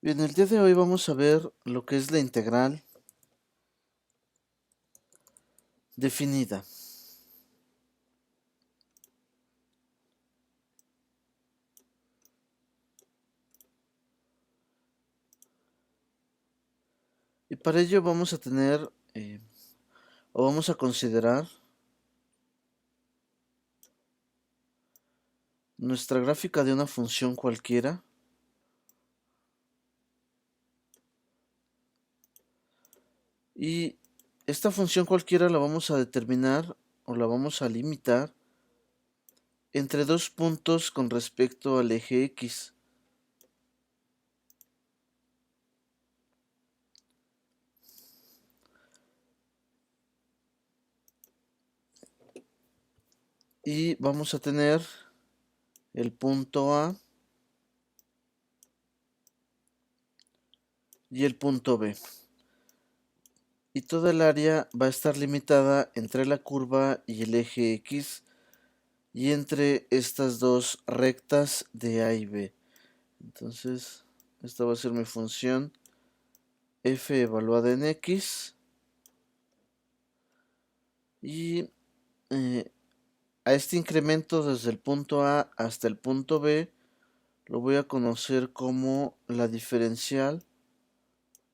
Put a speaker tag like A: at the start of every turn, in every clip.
A: Bien, el día de hoy vamos a ver lo que es la integral definida. Y para ello vamos a tener, o vamos a considerar nuestra gráfica de una función cualquiera. Y esta función cualquiera la vamos a determinar o la vamos a limitar entre dos puntos con respecto al eje X. Y vamos a tener el punto A y el punto B. Y toda el área va a estar limitada entre la curva y el eje X y entre estas dos rectas de A y B. Entonces, esta va a ser mi función f evaluada en X. Y a este incremento desde el punto A hasta el punto B lo voy a conocer como la diferencial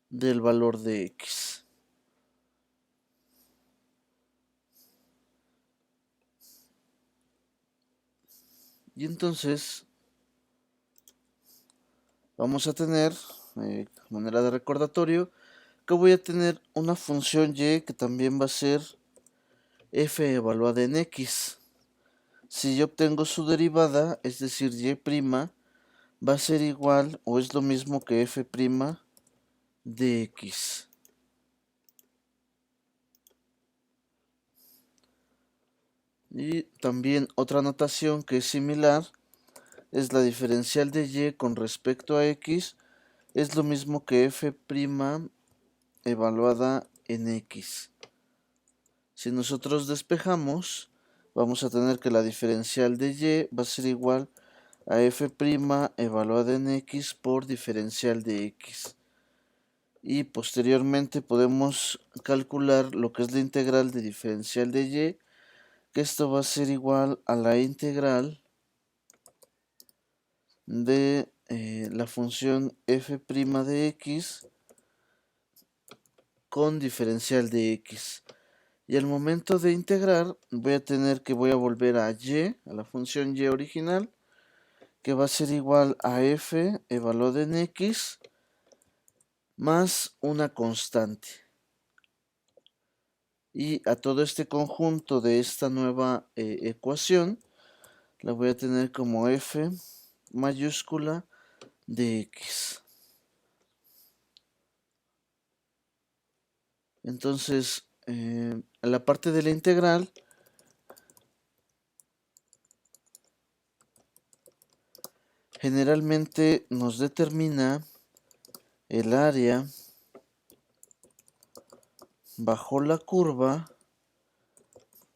A: del valor de X. Y entonces vamos a tener, manera de recordatorio, que voy a tener una función y que también va a ser f evaluada en X. Si yo obtengo su derivada, es decir, y', va a ser igual o es lo mismo que f' de x. Y también otra notación que es similar es la diferencial de y con respecto a x, es lo mismo que f' evaluada en x. Si nosotros despejamos, vamos a tener que la diferencial de y va a ser igual a f' evaluada en x por diferencial de x. Y posteriormente podemos calcular lo que es la integral de diferencial de y, que esto va a ser igual a la integral de la función f' de x con diferencial de x. Y al momento de integrar voy a volver a y, a la función y original, que va a ser igual a f evaluado en x más una constante. Y a todo este conjunto de esta nueva ecuación la voy a tener como f mayúscula de x. Entonces, la parte de la integral generalmente nos determina el área bajo la curva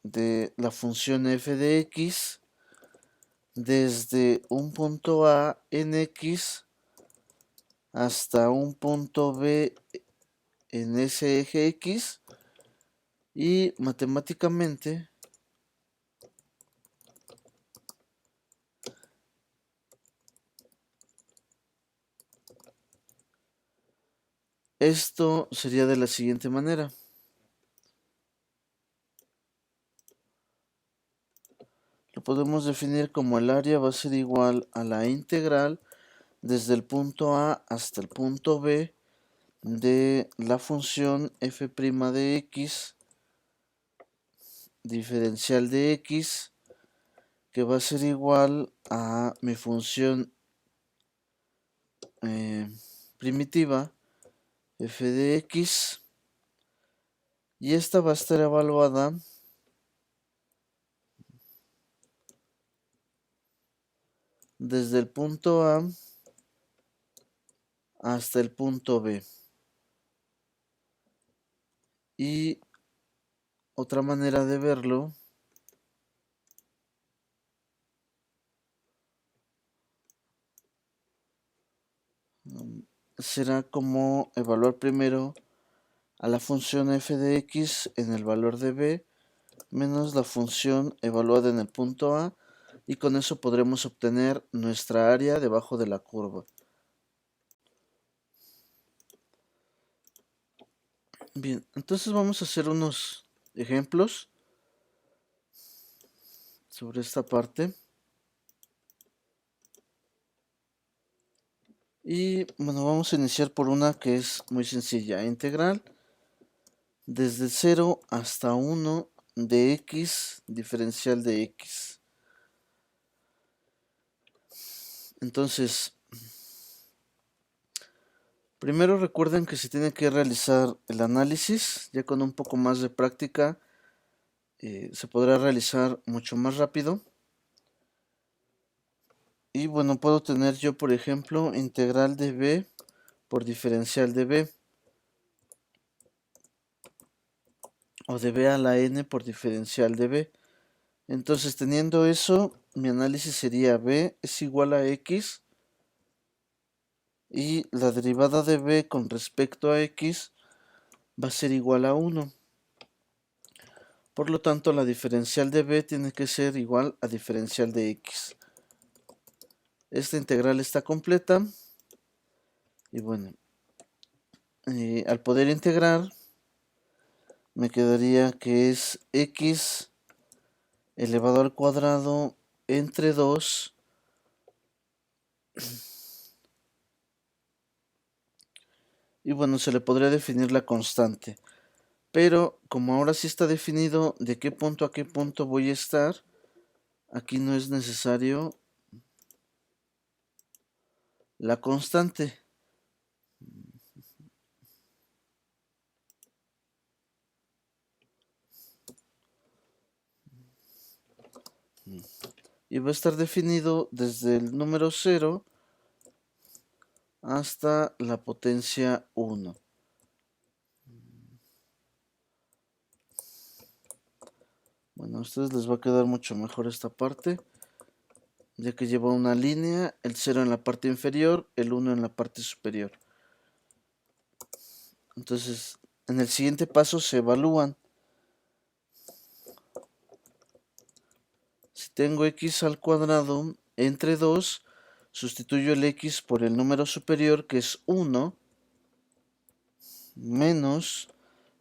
A: de la función f de x desde un punto A en x hasta un punto B en ese eje x, y matemáticamente esto sería de la siguiente manera. Lo podemos definir como el área va a ser igual a la integral desde el punto A hasta el punto B de la función f' de x, diferencial de x, que va a ser igual a mi función primitiva f de x, y esta va a estar evaluada desde el punto A hasta el punto B. Y otra manera de verlo será como evaluar primero a la función f de x en el valor de b menos la función evaluada en el punto A, y con eso podremos obtener nuestra área debajo de la curva. Bien, entonces vamos a hacer unos ejemplos sobre esta parte. Y bueno, vamos a iniciar por una que es muy sencilla: integral desde 0 hasta 1 de x diferencial de x. Entonces, primero recuerden que se tiene que realizar el análisis. Ya con un poco más de práctica se podrá realizar mucho más rápido. Y bueno, puedo tener yo, por ejemplo, integral de b por diferencial de b, o de b a la n por diferencial de b. Entonces, teniendo eso, mi análisis sería b es igual a x, y la derivada de b con respecto a x va a ser igual a 1. Por lo tanto, la diferencial de b tiene que ser igual a diferencial de x. Esta integral está completa. Y bueno, al poder integrar, me quedaría que es x elevado al cuadrado entre 2 y bueno, se le podría definir la constante. Pero como ahora sí está definido de qué punto a qué punto voy a estar, aquí no es necesario la constante. Y va a estar definido desde el número 0 hasta la potencia 1. Bueno, a ustedes les va a quedar mucho mejor esta parte, ya que lleva una línea, el 0 en la parte inferior, el 1 en la parte superior. Entonces, en el siguiente paso se evalúan. Si tengo x al cuadrado entre 2, sustituyo el x por el número superior, que es 1, menos,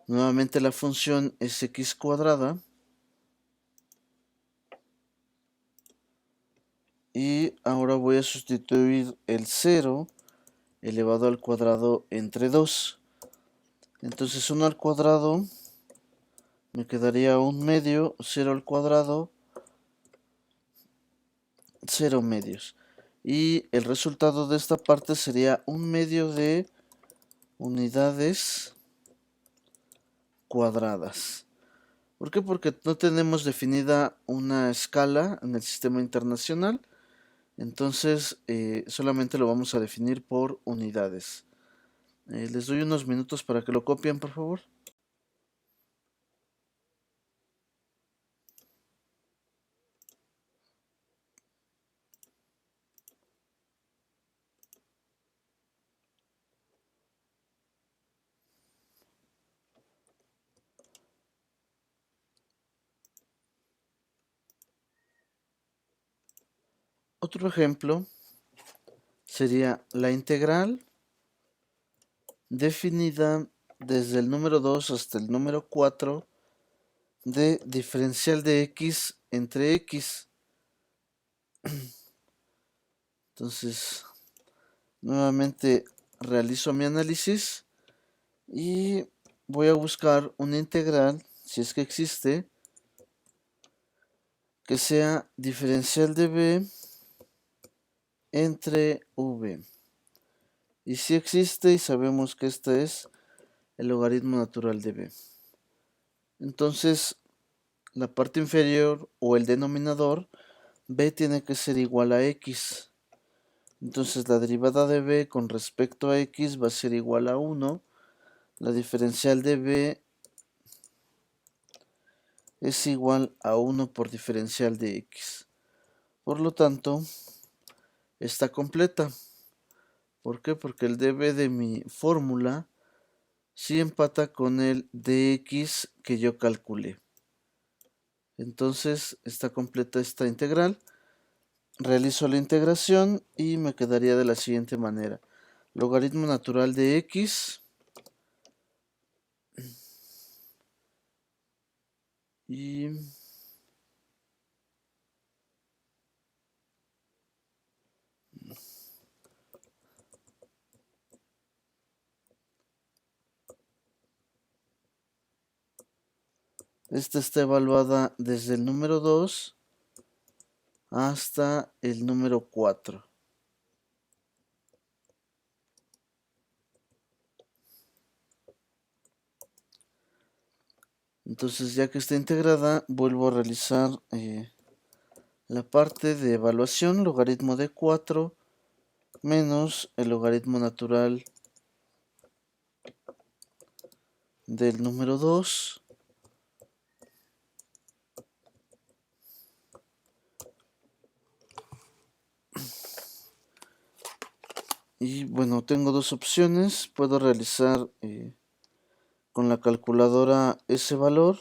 A: nuevamente la función es x cuadrada, y ahora voy a sustituir el 0 elevado al cuadrado entre 2. Entonces 1 al cuadrado me quedaría 1 medio, 0 al cuadrado, 0 medios. Y el resultado de esta parte sería 1 medio de unidades cuadradas. ¿Por qué? Porque no tenemos definida una escala en el sistema internacional. Entonces solamente lo vamos a definir por unidades. Les doy unos minutos para que lo copien, por favor. Otro ejemplo sería la integral definida desde el número 2 hasta el número 4 de diferencial de x entre x. Entonces, nuevamente realizo mi análisis y voy a buscar una integral, si es que existe, que sea diferencial de b entre v. Y si existe, y sabemos que este es el logaritmo natural de b. Entonces, la parte inferior o el denominador, b tiene que ser igual a x. Entonces la derivada de b con respecto a x va a ser igual a 1. La diferencial de b es igual a 1 por diferencial de x. Por lo tanto, está completa. ¿Por qué? Porque el db de mi fórmula sí empata con el dx que yo calculé. Entonces está completa esta integral. Realizo la integración y me quedaría de la siguiente manera. Logaritmo natural de x y esta está evaluada desde el número 2 hasta el número 4. Entonces, ya que está integrada, vuelvo a realizar la parte de evaluación, logaritmo de 4 menos el logaritmo natural del número 2 y bueno, tengo dos opciones. Puedo realizar con la calculadora ese valor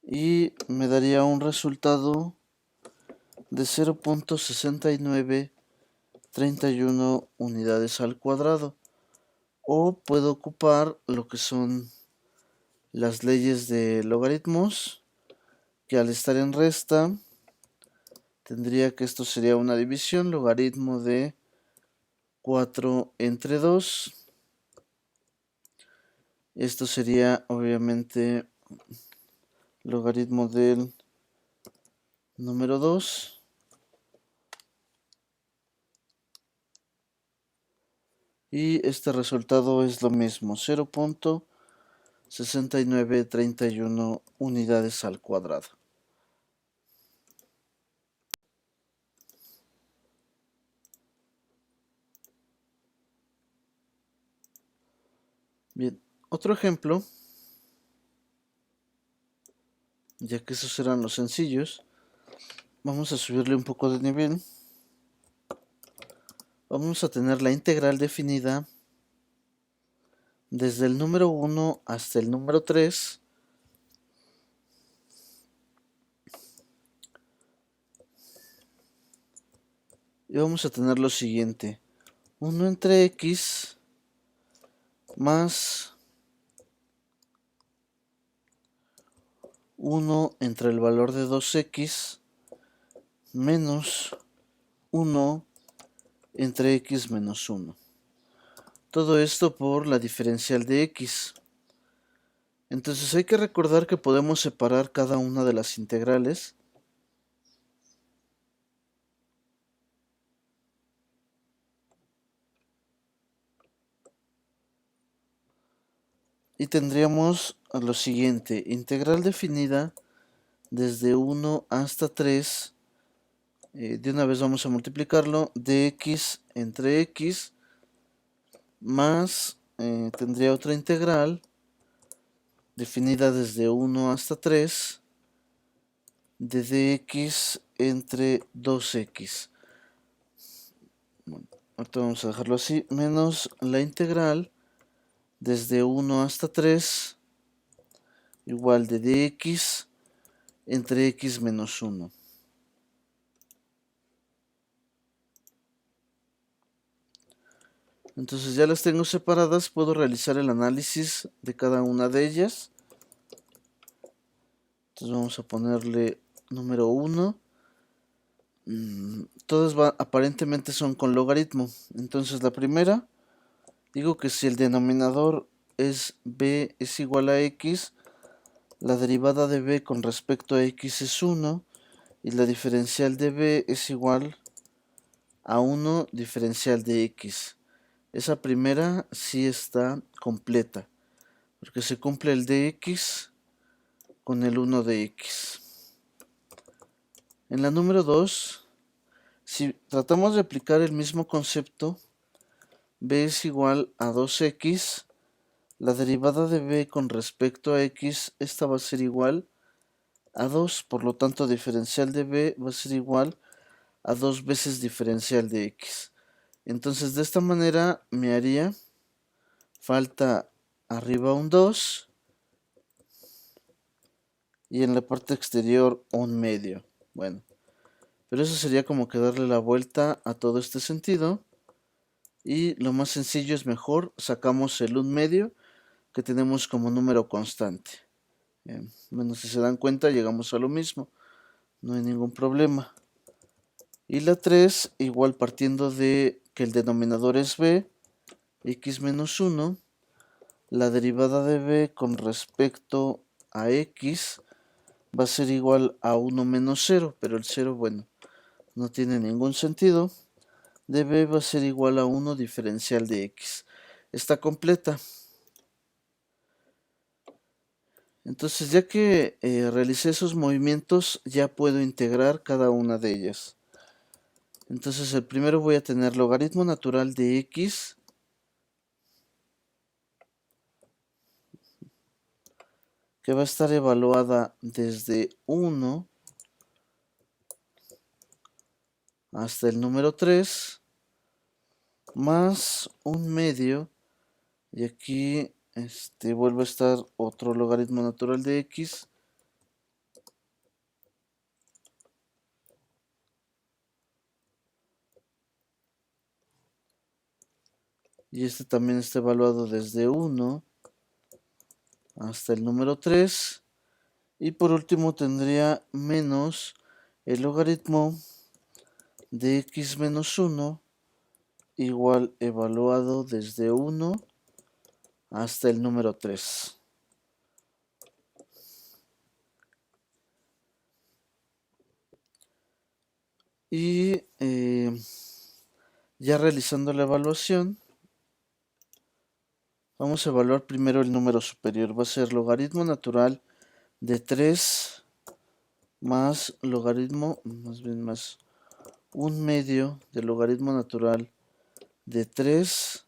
A: y me daría un resultado de 0.6931 unidades al cuadrado. O puedo ocupar lo que son las leyes de logaritmos, que al estar en resta tendría que esto sería una división, logaritmo de 4 entre 2. Esto sería obviamente logaritmo del número 2. Y este resultado es lo mismo, 0.6931 unidades al cuadrado. Bien, otro ejemplo, ya que esos eran los sencillos, vamos a subirle un poco de nivel. Vamos a tener la integral definida desde el número 1 hasta el número 3. Y vamos a tener lo siguiente. 1 entre x más 1 entre el valor de 2x menos 1 entre x menos 1. Todo esto por la diferencial de x. Entonces hay que recordar que podemos separar cada una de las integrales. Y tendríamos lo siguiente, integral definida desde 1 hasta 3. De una vez vamos a multiplicarlo, de x entre x más, tendría otra integral definida desde 1 hasta 3 de dx entre 2x. Bueno, ahorita vamos a dejarlo así, menos la integral desde 1 hasta 3 igual de dx entre x menos 1. Entonces ya las tengo separadas, puedo realizar el análisis de cada una de ellas. Entonces vamos a ponerle número 1. Todas aparentemente son con logaritmo. Entonces la primera, digo que si el denominador es b es igual a x, la derivada de b con respecto a x es 1 y la diferencial de b es igual a 1 diferencial de x. Esa primera sí está completa, porque se cumple el de x con el 1 de x. En la número 2, si tratamos de aplicar el mismo concepto, b es igual a 2x, la derivada de b con respecto a x, esta va a ser igual a 2, por lo tanto diferencial de b va a ser igual a 2 veces diferencial de x. Entonces de esta manera me haría falta arriba un 2 y en la parte exterior un medio. Bueno, pero eso sería como que darle la vuelta a todo este sentido. Y lo más sencillo es mejor, sacamos el 1 medio que tenemos como número constante. Bueno, si se dan cuenta llegamos a lo mismo, no hay ningún problema. Y la 3 igual partiendo de que el denominador es b, x menos 1, la derivada de b con respecto a x va a ser igual a 1 menos 0, pero el 0, bueno, no tiene ningún sentido. De b va a ser igual a 1 diferencial de x. Está completa. Entonces, ya que realicé esos movimientos, ya puedo integrar cada una de ellas. Entonces, el primero voy a tener logaritmo natural de x que va a estar evaluada desde 1 hasta el número 3 más un medio, y aquí vuelve a estar otro logaritmo natural de x y este también está evaluado desde 1 hasta el número 3 y por último tendría menos el logaritmo de x menos 1 igual evaluado desde 1 hasta el número 3. Y ya realizando la evaluación, vamos a evaluar primero el número superior. Va a ser logaritmo natural de 3 más logaritmo, más bien más un medio del logaritmo natural de 3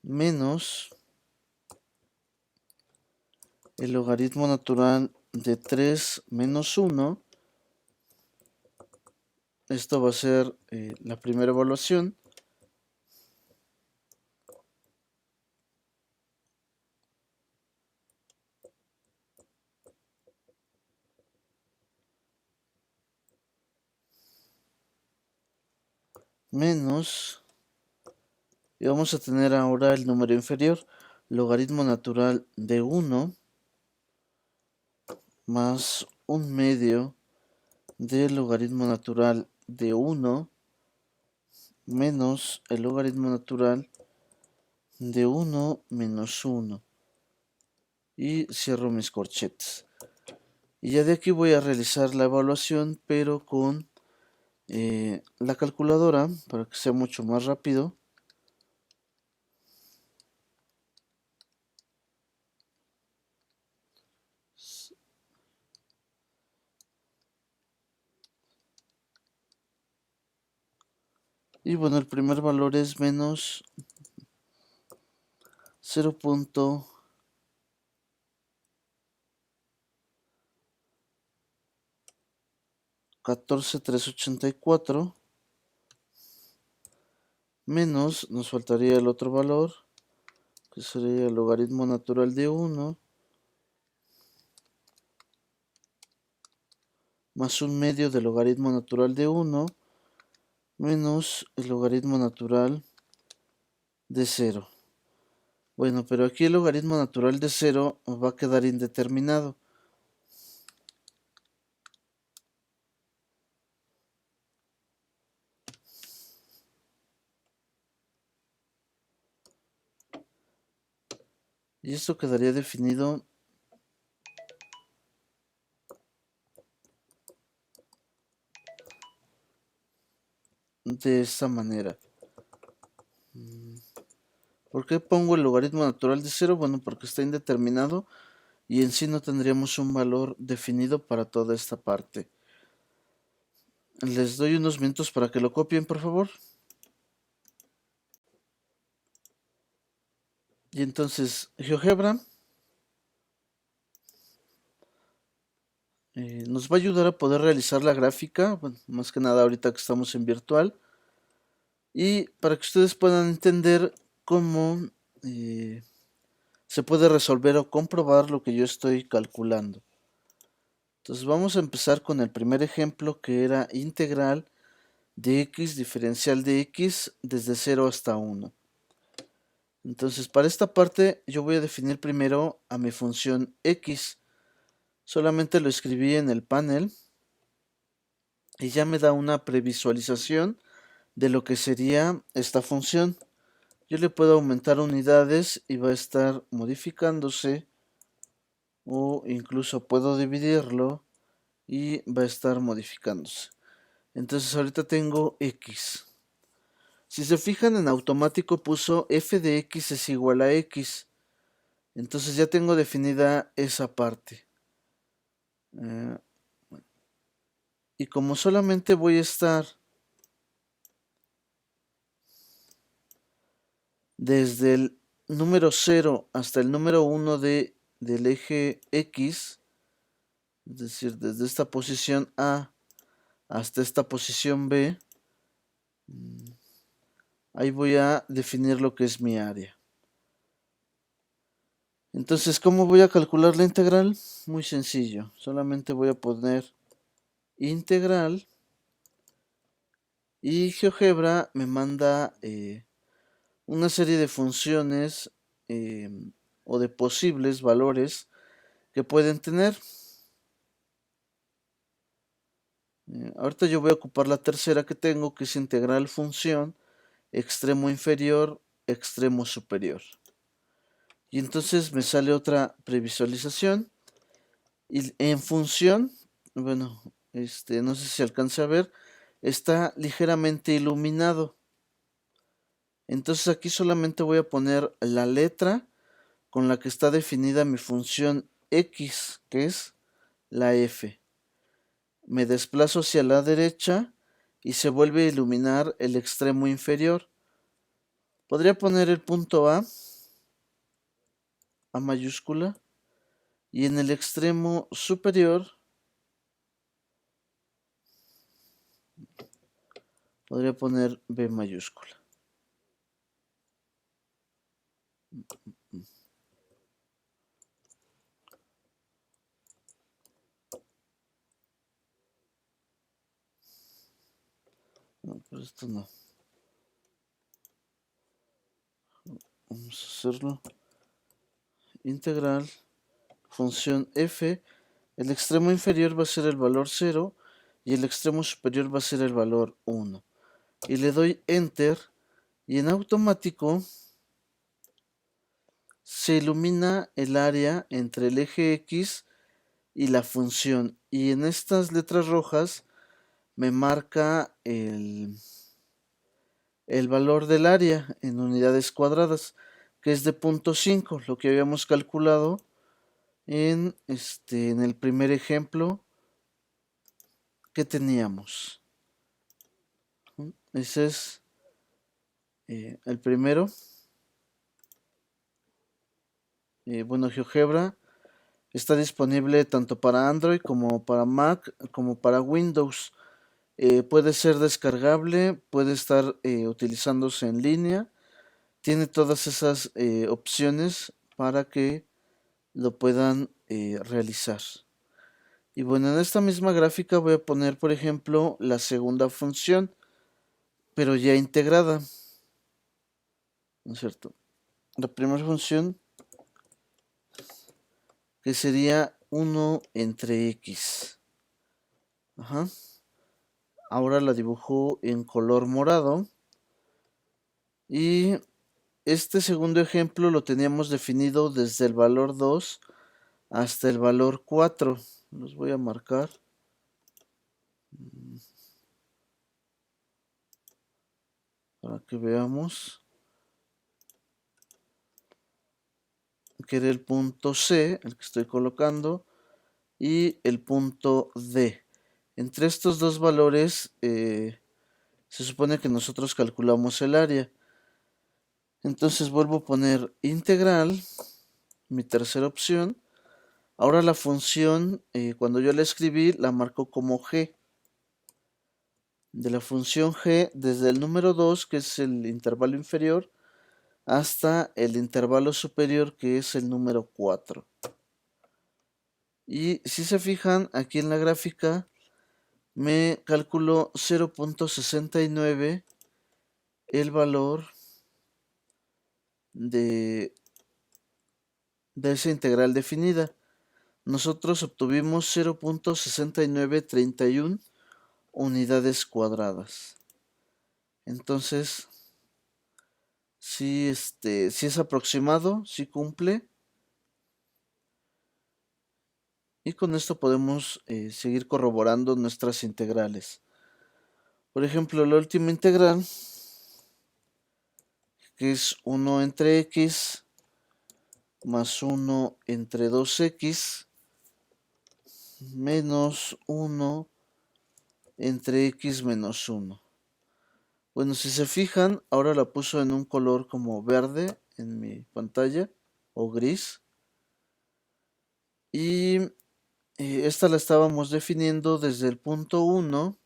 A: menos el logaritmo natural de 3 menos 1. Esto va a ser la primera evaluación. Menos, y vamos a tener ahora el número inferior, logaritmo natural de 1 más un medio del logaritmo natural de 1 menos el logaritmo natural de 1 menos 1. Y cierro mis corchetes. Y ya de aquí voy a realizar la evaluación, pero con la calculadora para que sea mucho más rápido. Y bueno, el primer valor es menos 0.14384 menos, nos faltaría el otro valor, que sería el logaritmo natural de 1 más un medio del logaritmo natural de 1 menos el logaritmo natural de 0. Bueno, pero aquí el logaritmo natural de 0 va a quedar indeterminado. Y esto quedaría definido de esta manera. ¿Por qué pongo el logaritmo natural de 0? Bueno, porque está indeterminado y en sí no tendríamos un valor definido para toda esta parte. Les doy unos minutos para que lo copien, por favor. Y entonces, GeoGebra nos va a ayudar a poder realizar la gráfica, bueno, más que nada ahorita que estamos en virtual, y para que ustedes puedan entender cómo se puede resolver o comprobar lo que yo estoy calculando. Entonces vamos a empezar con el primer ejemplo, que era integral de x diferencial de x desde 0 hasta 1. Entonces para esta parte yo voy a definir primero a mi función x. Solamente lo escribí en el panel y ya me da una previsualización de lo que sería esta función. Yo le puedo aumentar unidades y va a estar modificándose, o incluso puedo dividirlo y va a estar modificándose. Entonces ahorita tengo x. Si se fijan, en automático puso f de x es igual a x. Entonces ya tengo definida esa parte. Y como solamente voy a estar desde el número 0 hasta el número 1 del eje x, es decir, desde esta posición A hasta esta posición B, ahí voy a definir lo que es mi área. Entonces, ¿cómo voy a calcular la integral? Muy sencillo, solamente voy a poner integral y GeoGebra me manda una serie de funciones o de posibles valores que pueden tener. Ahorita yo voy a ocupar la tercera que tengo, que es integral función extremo inferior, extremo superior. Y entonces me sale otra previsualización. Y en función, bueno, no sé si alcance a ver, está ligeramente iluminado. Entonces aquí solamente voy a poner la letra con la que está definida mi función x, que es la f. Me desplazo hacia la derecha y se vuelve a iluminar el extremo inferior. Podría poner el punto A mayúscula, y en el extremo superior podría poner B mayúscula. No, pero esto no. Vamos a hacerlo. Integral, función f. El extremo inferior va a ser el valor 0 y el extremo superior va a ser el valor 1. Y le doy enter y en automático se ilumina el área entre el eje X y la función. Y en estas letras rojas me marca el valor del área en unidades cuadradas, que es de 0.5, lo que habíamos calculado en el primer ejemplo que teníamos. Ese es el primero. Bueno, GeoGebra está disponible tanto para Android como para Mac como para Windows. Puede ser descargable, puede estar utilizándose en línea. Tiene todas esas opciones para que lo puedan realizar. Y bueno, en esta misma gráfica voy a poner, por ejemplo, la segunda función, pero ya integrada, ¿no es cierto? La primera función, que sería 1 entre x. Ajá. Ahora la dibujo en color morado. Y este segundo ejemplo lo teníamos definido desde el valor 2 hasta el valor 4. Los voy a marcar. Para que veamos. Que era el punto C, el que estoy colocando, y el punto D. Entre estos dos valores se supone que nosotros calculamos el área. Entonces vuelvo a poner integral, mi tercera opción. Ahora la función, cuando yo la escribí, la marcó como g. De la función g, desde el número 2, que es el intervalo inferior, hasta el intervalo superior, que es el número 4. Y si se fijan, aquí en la gráfica me calculó 0.69 el valor de esa integral definida. Nosotros obtuvimos 0.6931 unidades cuadradas. Entonces, si es aproximado, si cumple. Y con esto podemos seguir corroborando nuestras integrales. Por ejemplo, la última integral, que es 1 entre x más 1 entre 2x menos 1 entre x menos 1. Bueno, si se fijan, ahora la puso en un color como verde en mi pantalla, o gris. Y esta la estábamos definiendo desde el punto 1.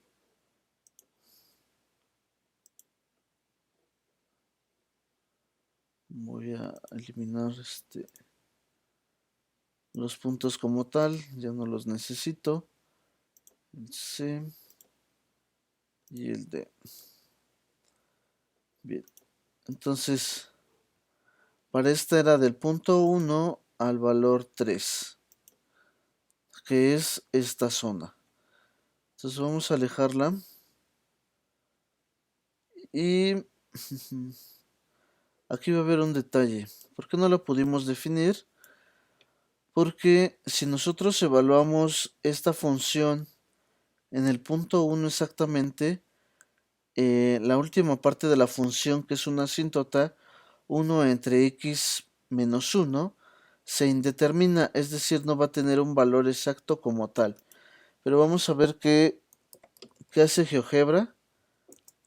A: Voy a eliminar los puntos como tal, ya no los necesito. El C y el D. Bien, entonces para esta era del punto 1 al valor 3, que es esta zona. Entonces vamos a alejarla y aquí va a haber un detalle. ¿Por qué no la pudimos definir? Porque si nosotros evaluamos esta función en el punto 1 exactamente, la última parte de la función, que es una asíntota, 1 entre x menos 1, se indetermina, es decir, no va a tener un valor exacto como tal. Pero vamos a ver qué hace GeoGebra.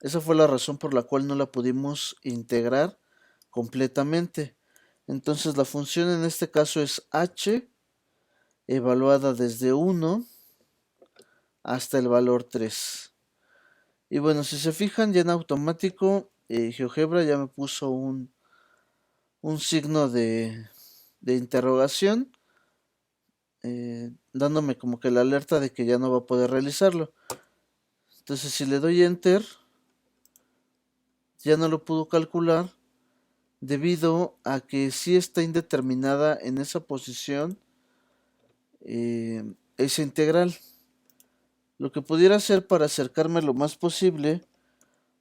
A: Esa fue la razón por la cual no la pudimos integrar completamente. Entonces la función en este caso es h, evaluada desde 1 hasta el valor 3. Y bueno, si se fijan, ya en automático GeoGebra ya me puso un signo de interrogación, dándome como que la alerta de que ya no va a poder realizarlo. Entonces si le doy enter, ya no lo pudo calcular debido a que sí está indeterminada en esa posición esa integral. Lo que pudiera hacer para acercarme lo más posible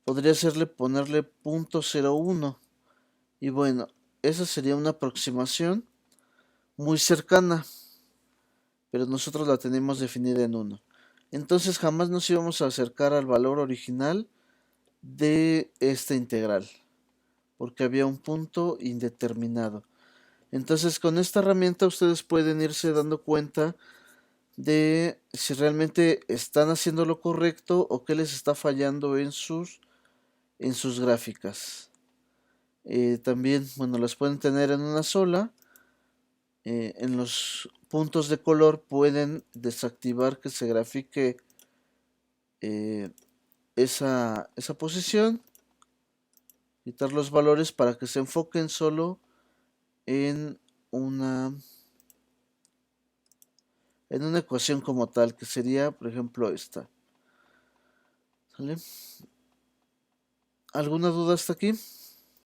A: podría serle ponerle .01. Y bueno, esa sería una aproximación muy cercana, pero nosotros la tenemos definida en 1. Entonces jamás nos íbamos a acercar al valor original de esta integral, porque había un punto indeterminado. Entonces con esta herramienta ustedes pueden irse dando cuenta de si realmente están haciendo lo correcto o qué les está fallando en sus gráficas. También, bueno, las pueden tener en una sola. En los puntos de color pueden desactivar que se grafique esa posición, quitar los valores para que se enfoquen solo en una ecuación como tal, que sería, por ejemplo, esta. ¿Sale? ¿Alguna duda hasta aquí?